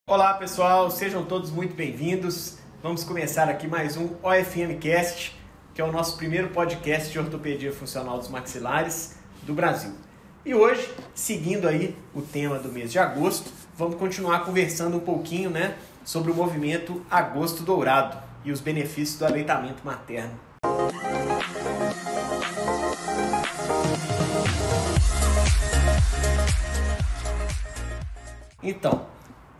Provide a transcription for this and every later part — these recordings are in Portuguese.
Olá pessoal, sejam todos muito bem-vindos. Vamos começar aqui mais um OFM Cast, que é o nosso primeiro podcast de ortopedia funcional dos maxilares do Brasil. E hoje, seguindo aí o tema do mês de agosto, vamos continuar conversando um pouquinho, sobre o movimento Agosto Dourado e os benefícios do aleitamento materno. Então,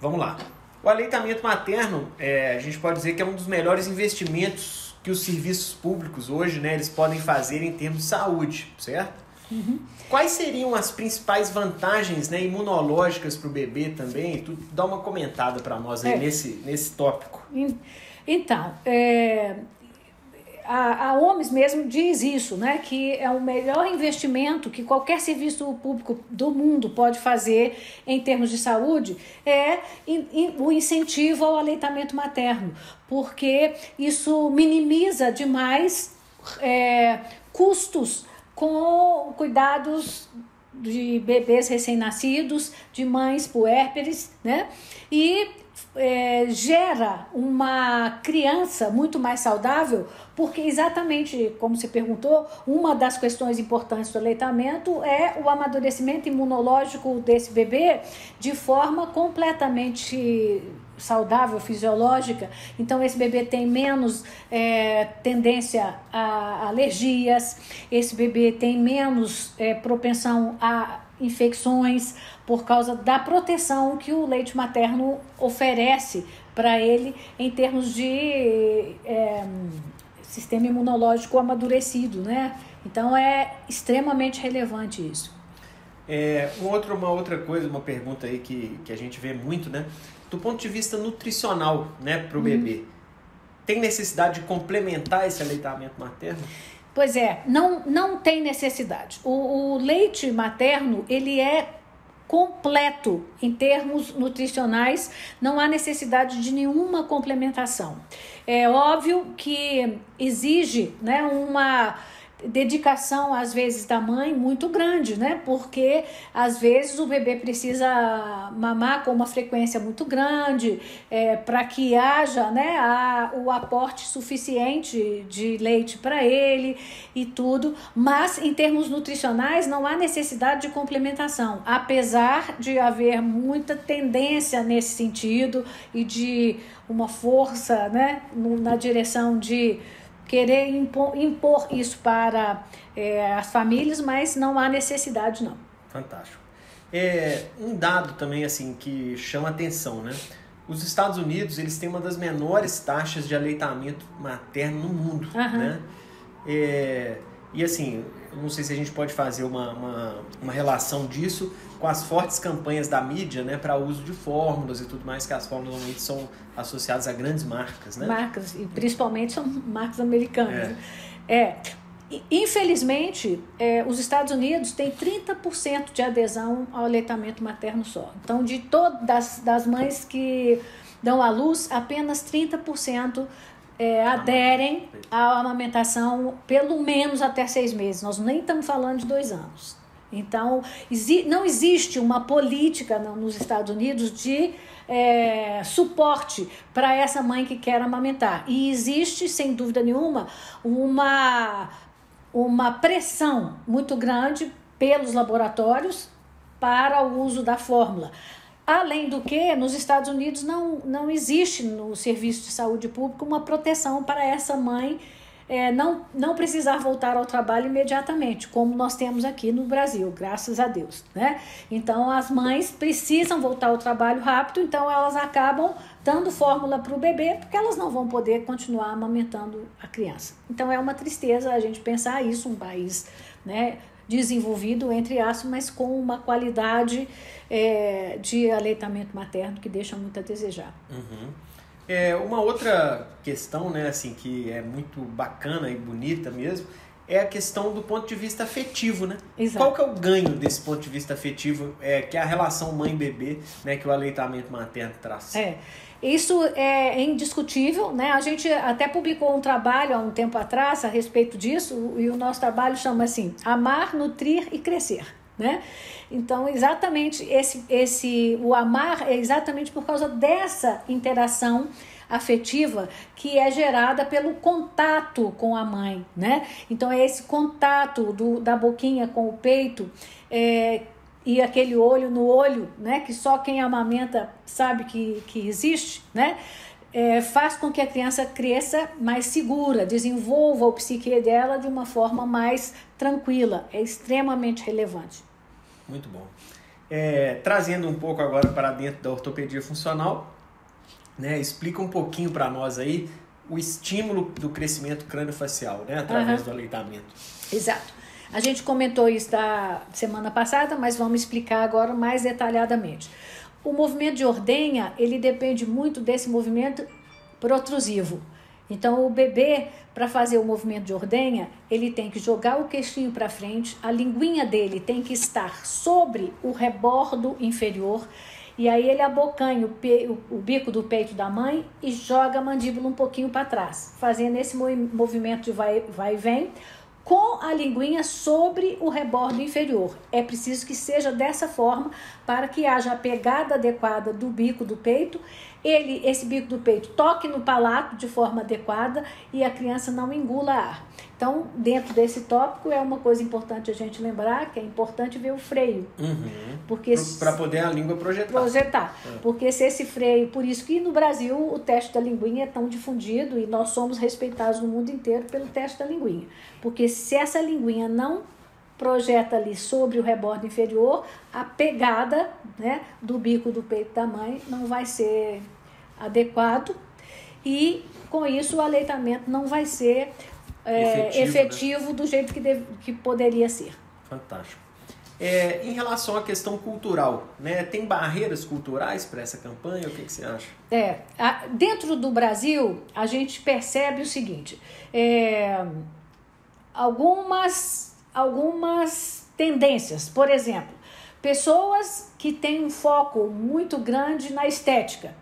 vamos lá. O aleitamento materno, a gente pode dizer que é um dos melhores investimentos que os serviços públicos hoje, eles podem fazer em termos de saúde, certo? Uhum. Quais seriam as principais vantagens imunológicas para o bebê também? Tu dá uma comentada para nós aí nesse tópico. Então, a OMS mesmo diz isso, que é o melhor investimento que qualquer serviço público do mundo pode fazer em termos de saúde é o incentivo ao aleitamento materno, porque isso minimiza demais custos com cuidados de bebês recém-nascidos, de mães puérperes, e gera uma criança muito mais saudável, porque exatamente como você perguntou, uma das questões importantes do aleitamento é o amadurecimento imunológico desse bebê de forma completamente saudável, fisiológica. Então esse bebê tem menos tendência a alergias, esse bebê tem menos propensão a infecções por causa da proteção que o leite materno oferece para ele em termos de sistema imunológico amadurecido, Então é extremamente relevante isso. Uma outra coisa, uma pergunta aí que a gente vê muito, do ponto de vista nutricional, para o bebê, tem necessidade de complementar esse aleitamento materno? Pois não tem necessidade. O leite materno, ele é completo em termos nutricionais, não há necessidade de nenhuma complementação. É óbvio que exige uma dedicação, às vezes, da mãe muito grande, porque, às vezes, o bebê precisa mamar com uma frequência muito grande para que haja o aporte suficiente de leite para ele e tudo, mas, em termos nutricionais, não há necessidade de complementação, apesar de haver muita tendência nesse sentido e de uma força na direção de querer impor isso para as famílias, mas não há necessidade, não. Fantástico. Um dado também assim que chama atenção, Os Estados Unidos, eles têm uma das menores taxas de aleitamento materno no mundo, E assim, eu não sei se a gente pode fazer uma relação disso com as fortes campanhas da mídia, para uso de fórmulas e tudo mais, que as fórmulas normalmente são associadas a grandes marcas, Marcas, e principalmente são marcas americanas. Infelizmente, os Estados Unidos têm 30% de adesão ao aleitamento materno só. Então, de todas das mães que dão à luz, apenas 30% aderem à amamentação pelo menos até 6 meses. Nós nem estamos falando de 2 anos. Então, não existe uma política nos Estados Unidos de suporte para essa mãe que quer amamentar. E existe, sem dúvida nenhuma, uma pressão muito grande pelos laboratórios para o uso da fórmula. Além do que, nos Estados Unidos não existe no serviço de saúde pública uma proteção para essa mãe não precisar voltar ao trabalho imediatamente, como nós temos aqui no Brasil, graças a Deus, Então, as mães precisam voltar ao trabalho rápido, então elas acabam dando fórmula para o bebê, porque elas não vão poder continuar amamentando a criança. Então, é uma tristeza a gente pensar isso, um país, desenvolvido, entre aspas, mas com uma qualidade de aleitamento materno que deixa muito a desejar. Uhum. Uma outra questão, assim, que é muito bacana e bonita mesmo, é a questão do ponto de vista afetivo, Exato. Qual que é o ganho desse ponto de vista afetivo, que é a relação mãe-bebê, que o aleitamento materno traz? Isso é indiscutível, A gente até publicou um trabalho há um tempo atrás a respeito disso, e o nosso trabalho chama assim, Amar, Nutrir e Crescer. né? Então, exatamente o amar é exatamente por causa dessa interação afetiva que é gerada pelo contato com a mãe, né? Então, é esse contato da boquinha com o peito e aquele olho no olho, né? Que só quem amamenta sabe que existe, né? Faz com que a criança cresça mais segura, desenvolva o psique dela de uma forma mais tranquila. É extremamente relevante. Muito bom. Trazendo um pouco agora para dentro da ortopedia funcional, né, explica um pouquinho para nós aí o estímulo do crescimento crâniofacial, né, através do aleitamento. Exato. A gente comentou isso da semana passada, mas vamos explicar agora mais detalhadamente. O movimento de ordenha, ele depende muito desse movimento protrusivo. Então, o bebê, para fazer o movimento de ordenha, ele tem que jogar o queixinho para frente, a linguinha dele tem que estar sobre o rebordo inferior, e aí ele abocanha o bico do peito da mãe e joga a mandíbula um pouquinho para trás, fazendo esse movimento de vai e vem, com a linguinha sobre o rebordo inferior. É preciso que seja dessa forma para que haja a pegada adequada do bico do peito, esse bico do peito toque no palato de forma adequada e a criança não engula ar. Então, dentro desse tópico, é uma coisa importante a gente lembrar, que é importante ver o freio. Para poder a língua projetar. Porque se esse freio... Por isso que no Brasil o teste da linguinha é tão difundido e nós somos respeitados no mundo inteiro pelo teste da linguinha. Porque se essa linguinha não projeta ali sobre o rebordo inferior, a pegada, né, do bico do peito da mãe não vai ser adequado e, com isso, o aleitamento não vai ser efetivo, né? Do jeito que poderia ser. Fantástico. Em relação à questão cultural, né, tem barreiras culturais para essa campanha? O que você acha? Dentro do Brasil, a gente percebe o seguinte, algumas tendências, por exemplo, pessoas que têm um foco muito grande na estética,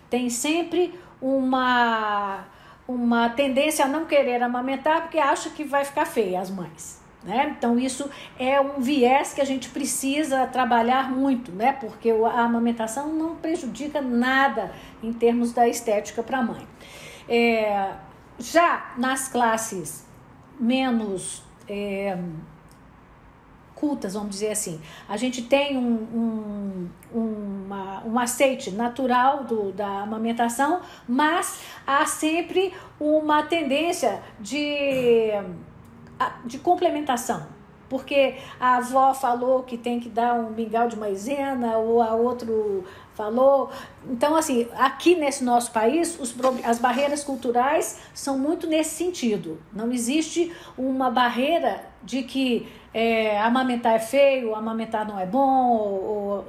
tem sempre uma tendência a não querer amamentar porque acha que vai ficar feia as mães, né? Então isso é um viés que a gente precisa trabalhar muito, né? Porque a amamentação não prejudica nada em termos da estética para a mãe. Já nas classes menos cultas, vamos dizer assim, a gente tem um aceite natural da amamentação, mas há sempre uma tendência de complementação, porque a avó falou que tem que dar um mingau de maisena, ou a outro falou. Então, assim, aqui nesse nosso país, as barreiras culturais são muito nesse sentido. Não existe uma barreira de que amamentar é feio, amamentar não é bom,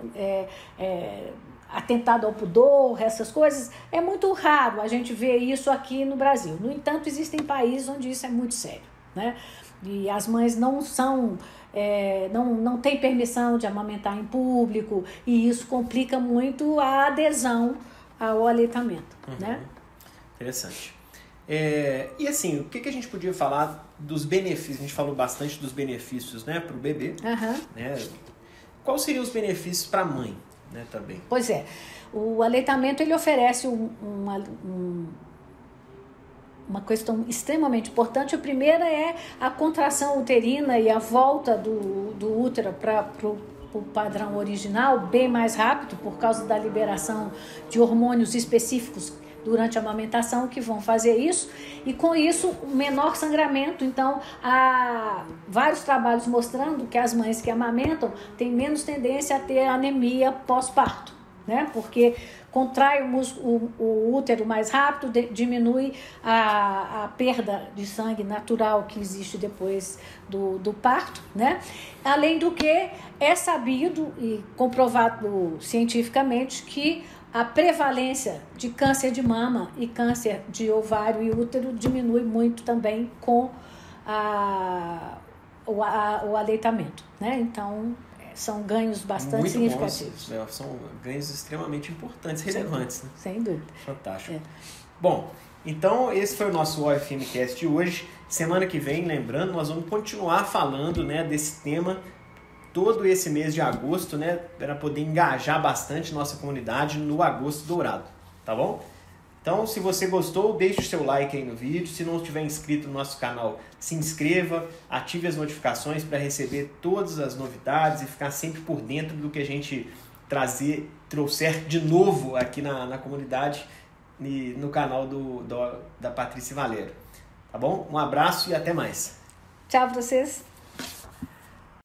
atentado ao pudor, essas coisas. É muito raro a gente ver isso aqui no Brasil. No entanto, existem países onde isso é muito sério, né? E as mães não têm permissão de amamentar em público, e isso complica muito a adesão ao aleitamento, né? Interessante. E assim, o que a gente podia falar dos benefícios? A gente falou bastante dos benefícios, né, para o bebê. Né? Quais seriam os benefícios para a mãe, né, também? Pois é, o aleitamento ele oferece uma questão extremamente importante. A primeira é a contração uterina e a volta do útero para o padrão original bem mais rápido, por causa da liberação de hormônios específicos durante a amamentação que vão fazer isso, e com isso menor sangramento. Então há vários trabalhos mostrando que as mães que amamentam têm menos tendência a ter anemia pós-parto, né? Porque contrai o útero mais rápido, diminui a perda de sangue natural que existe depois do parto, né? Além do que é sabido e comprovado cientificamente que a prevalência de câncer de mama e câncer de ovário e útero diminui muito também com o aleitamento, né? Então, são ganhos bastante muito significativos. Bons, são ganhos extremamente importantes, relevantes. Né? Sem dúvida. Fantástico. Bom, então esse foi o nosso OFMcast de hoje. Semana que vem, lembrando, nós vamos continuar falando, né, desse tema todo esse mês de agosto, né, para poder engajar bastante nossa comunidade no Agosto Dourado, tá bom? Então, se você gostou, deixe o seu like aí no vídeo. Se não estiver inscrito no nosso canal, se inscreva, ative as notificações para receber todas as novidades e ficar sempre por dentro do que a gente trouxer de novo aqui na comunidade e no canal da Patrícia Valero. Tá bom? Um abraço e até mais. Tchau para vocês.